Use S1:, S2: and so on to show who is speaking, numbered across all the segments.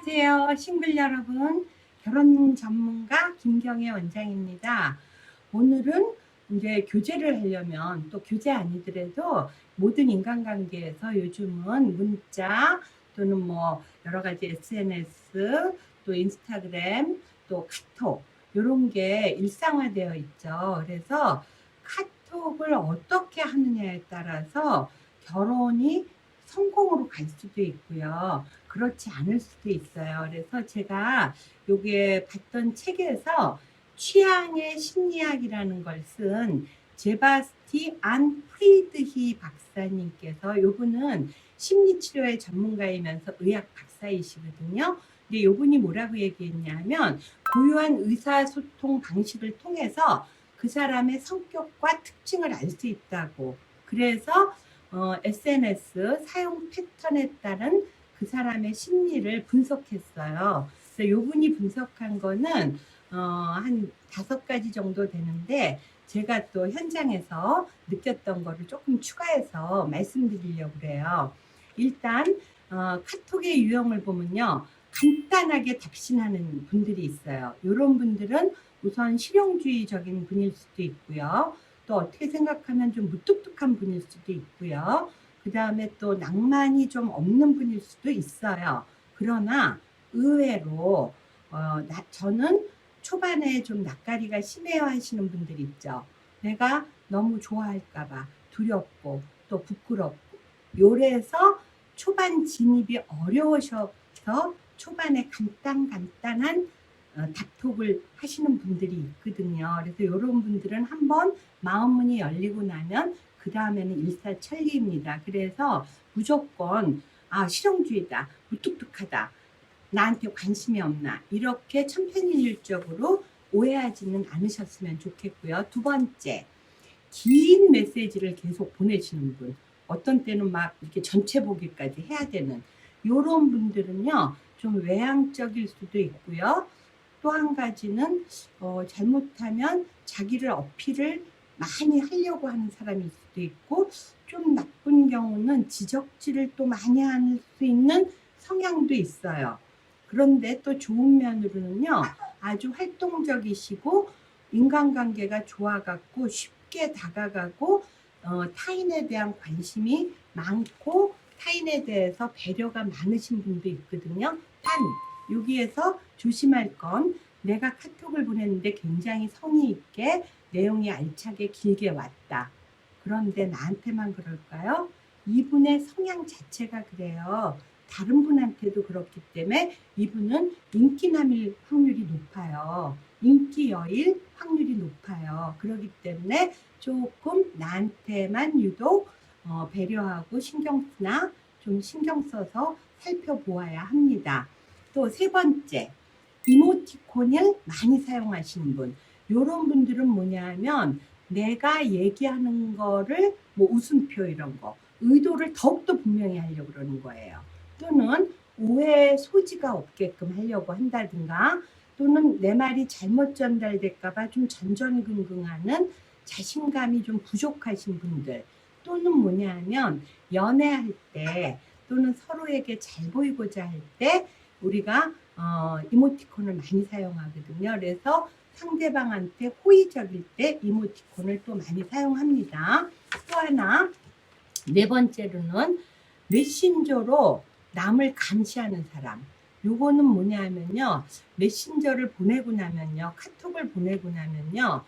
S1: 안녕하세요, 싱글 여러분. 결혼 전문가 김경애 원장입니다. 오늘은 이제 교제를 하려면 또 교제 아니더라도 모든 인간관계에서 요즘은 문자 또는 뭐 여러 가지 SNS 또 인스타그램 또 카톡 이런 게 일상화되어 있죠. 그래서 카톡을 어떻게 하느냐에 따라서 결혼이 성공으로 갈 수도 있고요. 그렇지 않을 수도 있어요. 그래서 제가 요게 봤던 책에서 취향의 심리학이라는 걸 쓴 제바스티 안 프리드히 박사님께서, 요분은 심리치료의 전문가이면서 의학 박사이시거든요. 근데 요분이 뭐라고 얘기했냐면, 고유한 의사소통 방식을 통해서 그 사람의 성격과 특징을 알 수 있다고. 그래서 SNS 사용 패턴에 따른 그 사람의 심리를 분석했어요. 그래서 요분이 분석한 거는 한 5가지 정도 되는데, 제가 또 현장에서 느꼈던 거를 조금 추가해서 말씀드리려고 그래요. 일단 카톡의 유형을 보면요, 간단하게 답신하는 분들이 있어요. 이런 분들은 우선 실용주의적인 분일 수도 있고요. 또 어떻게 생각하면 좀 무뚝뚝한 분일 수도 있고요. 그 다음에 또 낭만이 좀 없는 분일 수도 있어요. 그러나 의외로 저는 초반에 좀 낯가리가 심해요 하시는 분들 있죠. 내가 너무 좋아할까봐 두렵고 또 부끄럽고, 요래서 초반 진입이 어려우셔서 초반에 간단한 답톡을 하시는 분들이 있거든요. 그래서 이런 분들은 한번 마음문이 열리고 나면 그 다음에는 일사천리입니다. 그래서 무조건 실용주의다, 무뚝뚝하다, 나한테 관심이 없나, 이렇게 천편일률적으로 오해하지는 않으셨으면 좋겠고요. 두 번째, 긴 메시지를 계속 보내시는 분, 어떤 때는 막 이렇게 전체 보기까지 해야 되는 이런 분들은요, 좀 외향적일 수도 있고요. 또 한 가지는 잘못하면 자기를 어필을 많이 하려고 하는 사람일 수도 있고, 좀 나쁜 경우는 지적질을 또 많이 할 수 있는 성향도 있어요. 그런데 또 좋은 면으로는요, 아주 활동적이시고 인간관계가 좋아갖고 쉽게 다가가고 타인에 대한 관심이 많고 타인에 대해서 배려가 많으신 분도 있거든요. 단 여기에서 조심할 건, 내가 카톡을 보냈는데 굉장히 성의 있게 내용이 알차게 길게 왔다. 그런데 나한테만 그럴까요? 이분의 성향 자체가 그래요. 다른 분한테도 그렇기 때문에 이분은 인기남일 확률이 높아요. 인기여일 확률이 높아요. 그렇기 때문에 조금 나한테만 유독 배려하고 신경쓰나 좀 신경 써서 살펴보아야 합니다. 또 세 번째, 이모티콘을 많이 사용하시는 분. 이런 분들은 뭐냐면, 내가 얘기하는 거를 뭐 웃음표 이런 거 의도를 더욱더 분명히 하려고 그러는 거예요. 또는 오해 소지가 없게끔 하려고 한다든가, 또는 내 말이 잘못 전달될까봐 좀 전전긍긍하는 자신감이 좀 부족하신 분들, 또는 뭐냐면 연애할 때 또는 서로에게 잘 보이고자 할 때 우리가 이모티콘을 많이 사용하거든요. 그래서 상대방한테 호의적일 때 이모티콘을 또 많이 사용합니다. 또 하나, 네 번째로는 메신저로 남을 감시하는 사람. 요거는 뭐냐면요, 메신저를 보내고 나면요, 카톡을 보내고 나면요,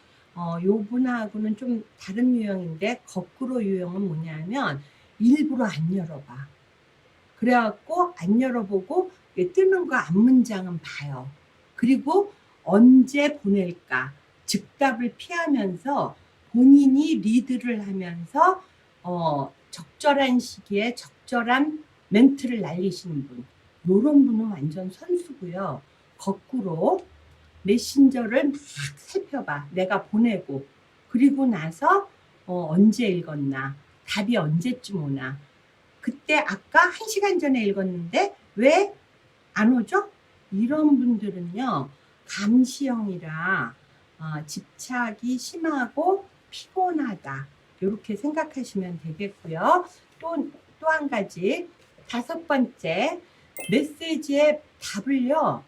S1: 요분하고는 좀 다른 유형인데, 거꾸로 유형은 뭐냐면 일부러 안 열어봐. 그래갖고 안 열어보고 뜨는 거 앞문장은 봐요. 그리고 언제 보낼까 즉답을 피하면서 본인이 리드를 하면서 적절한 시기에 적절한 멘트를 날리시는 분, 이런 분은 완전 선수고요. 거꾸로 메신저를 막 살펴봐. 내가 보내고 그리고 나서 언제 읽었나, 답이 언제쯤 오나, 그때 아까 1시간 전에 읽었는데 왜 안 오죠? 이런 분들은요, 감시형이라 집착이 심하고 피곤하다, 이렇게 생각하시면 되겠고요. 또 한 가지, 5번째, 메시지에 답을요,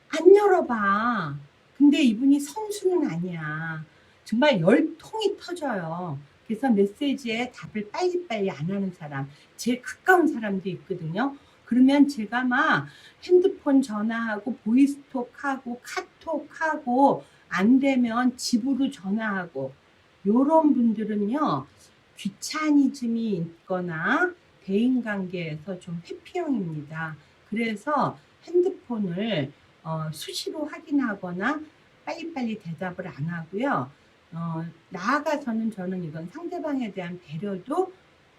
S1: 안 열어봐. 근데 이분이 선수는 아니야. 정말 열통이 터져요. 그래서 메시지에 답을 빨리빨리 안 하는 사람, 제일 가까운 사람도 있거든요. 그러면 제가 막 핸드폰 전화하고 보이스톡하고 카톡하고 안 되면 집으로 전화하고, 요런 분들은요 귀차니즘이 있거나 대인관계에서 좀 회피형입니다. 그래서 핸드폰을 수시로 확인하거나 빨리빨리 대답을 안 하고요. 나아가서는 저는 이건 상대방에 대한 배려도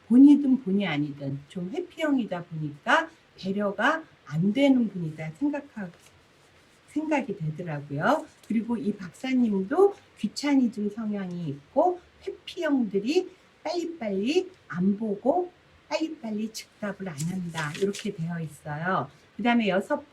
S1: 본이든 본이 아니든 좀 회피형이다 보니까 배려가 안 되는 분이다 생각이 되더라고요. 그리고 이 박사님도 귀차니즘 성향이 있고 회피형들이 빨리빨리 안 보고 빨리빨리 즉답을 안 한다, 이렇게 되어 있어요. 그 다음에 여섯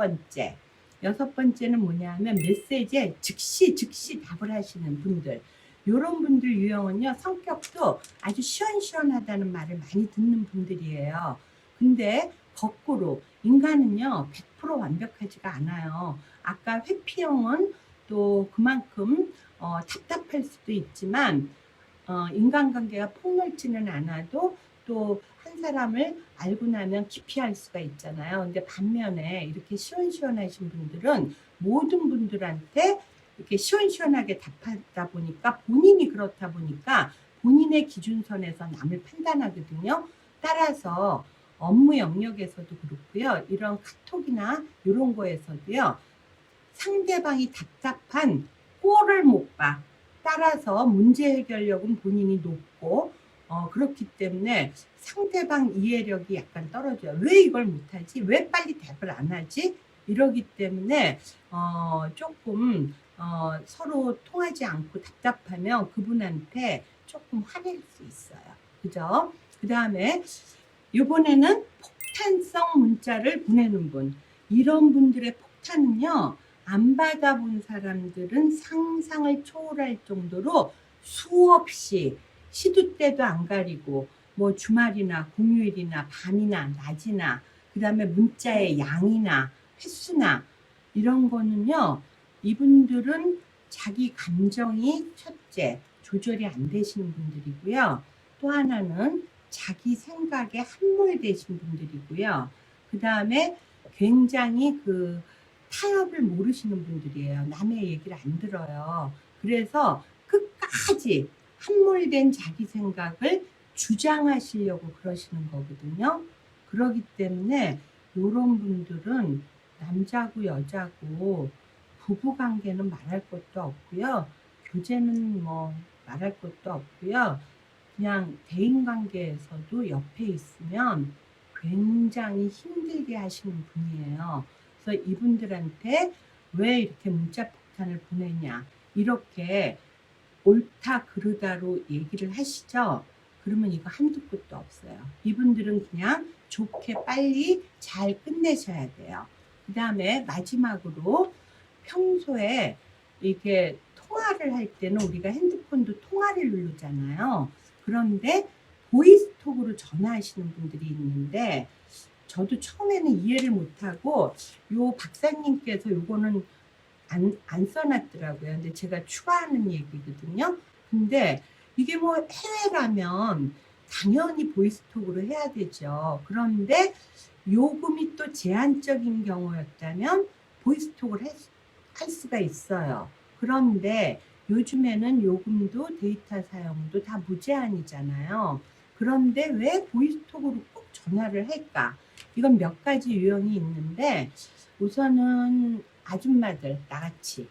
S1: 번째는 뭐냐면 메시지에 즉시 답을 하시는 분들, 이런 분들 유형은요 성격도 아주 시원시원하다는 말을 많이 듣는 분들이에요. 근데 거꾸로 인간은요 100% 완벽하지가 않아요. 아까 회피형은 또 그만큼 답답할 수도 있지만 인간관계가 폭넓지는 않아도 또 한 사람을 알고 나면 깊이 알 수가 있잖아요. 근데 반면에 이렇게 시원시원하신 분들은 모든 분들한테 이렇게 시원시원하게 답하다 보니까, 본인이 그렇다 보니까 본인의 기준선에서 남을 판단하거든요. 따라서 업무 영역에서도 그렇고요. 이런 카톡이나 이런 거에서도요. 상대방이 답답한 꼴을 못 봐. 따라서 문제 해결력은 본인이 높고 그렇기 때문에 상대방 이해력이 약간 떨어져요. 왜 이걸 못하지? 왜 빨리 답을 안 하지? 이러기 때문에 조금 서로 통하지 않고 답답하면 그분한테 조금 화낼 수 있어요. 그죠? 그 다음에 이번에는 폭탄성 문자를 보내는 분. 이런 분들의 폭탄은요, 안 받아본 사람들은 상상을 초월할 정도로 수없이 시도 때도 안 가리고 뭐 주말이나 공휴일이나 밤이나 낮이나 그 다음에 문자의 양이나 횟수나 이런 거는요, 이분들은 자기 감정이 첫째 조절이 안 되시는 분들이고요. 또 하나는 자기 생각에 함몰되신 분들이고요. 그 다음에 굉장히 타협을 모르시는 분들이에요. 남의 얘기를 안 들어요. 그래서 끝까지 함몰된 자기 생각을 주장하시려고 그러시는 거거든요. 그렇기 때문에 이런 분들은 남자고 여자고 부부관계는 말할 것도 없고요. 교제는 뭐 말할 것도 없고요. 그냥 대인관계에서도 옆에 있으면 굉장히 힘들게 하시는 분이에요. 그래서 이분들한테 왜 이렇게 문자 폭탄을 보내냐, 이렇게 옳다 그르다로 얘기를 하시죠. 그러면 이거 한두 끝도 없어요. 이분들은 그냥 좋게 빨리 잘 끝내셔야 돼요. 그 다음에 마지막으로 평소에 이렇게 통화를 할 때는 우리가 핸드폰도 통화를 누르잖아요. 그런데 보이스톡으로 전화하시는 분들이 있는데, 저도 처음에는 이해를 못하고 요 박사님께서 요거는 안 써놨더라고요. 근데 제가 추가하는 얘기거든요. 근데 이게 뭐 해외라면 당연히 보이스톡으로 해야 되죠. 그런데 요금이 또 제한적인 경우였다면 보이스톡을 할 수가 있어요. 그런데 요즘에는 요금도 데이터 사용도 다 무제한이잖아요. 그런데 왜 보이스톡으로 꼭 전화를 할까? 이건 몇 가지 유형이 있는데, 우선은 아줌마들, 나같이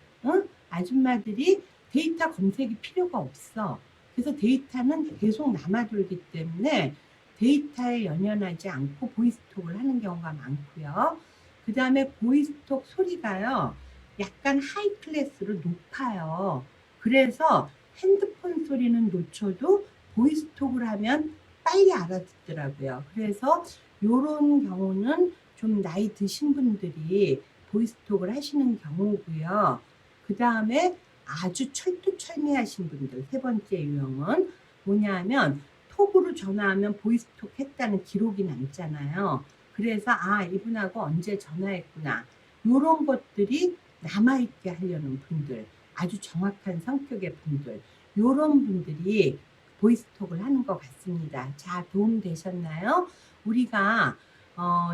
S1: 아줌마들이 데이터 검색이 필요가 없어. 그래서 데이터는 계속 남아돌기 때문에 데이터에 연연하지 않고 보이스톡을 하는 경우가 많고요. 그 다음에 보이스톡 소리가요, 약간 하이 클래스로 높아요. 그래서 핸드폰 소리는 놓쳐도 보이스톡을 하면 빨리 알아듣더라고요. 그래서 이런 경우는 좀 나이 드신 분들이 보이스톡을 하시는 경우고요. 그 다음에 아주 철두철미하신 분들, 세 번째 유형은 뭐냐면 톡으로 전화하면 보이스톡 했다는 기록이 남잖아요. 그래서 이분하고 언제 전화했구나. 요런 것들이 남아있게 하려는 분들, 아주 정확한 성격의 분들, 요런 분들이 보이스톡을 하는 것 같습니다. 자, 도움 되셨나요? 우리가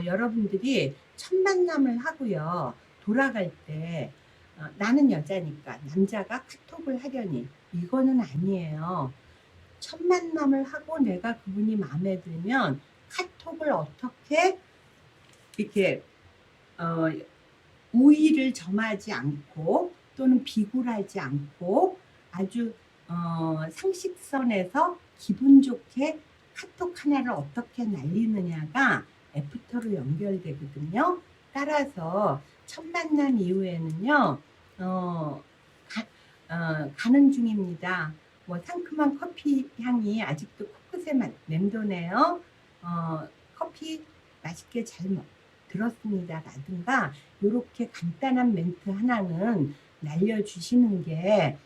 S1: 여러분들이 첫 만남을 하고요. 돌아갈 때 나는 여자니까 남자가 카톡을 하려니 이거는 아니에요. 첫 만남을 하고 내가 그분이 마음에 들면 카톡을 어떻게 이렇게 우의를 점하지 않고 또는 비굴하지 않고 아주 상식선에서 기분 좋게 카톡 하나를 어떻게 날리느냐가 애프터로 연결되거든요. 따라서 첫 만남 이후에는요, 가는 중입니다. 뭐 상큼한 커피 향이 아직도 코끝에 맴도네요. 커피 맛있게 잘 들었습니다. 라든가 이렇게 간단한 멘트 하나는 날려주시는 게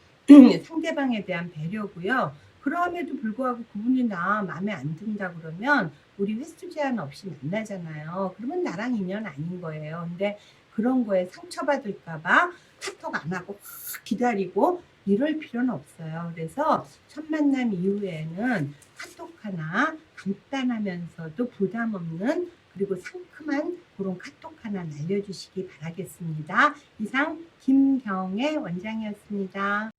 S1: 상대방에 대한 배려고요. 그럼에도 불구하고 그분이 나 마음에 안 든다 그러면 우리 횟수 제한 없이 만나잖아요. 그러면 나랑 인연 아닌 거예요. 근데 그런 거에 상처받을까봐 카톡 안 하고 기다리고 이럴 필요는 없어요. 그래서 첫 만남 이후에는 카톡 하나 간단하면서도 부담 없는 그리고 상큼한 그런 카톡 하나 날려주시기 바라겠습니다. 이상 김경애 원장이었습니다.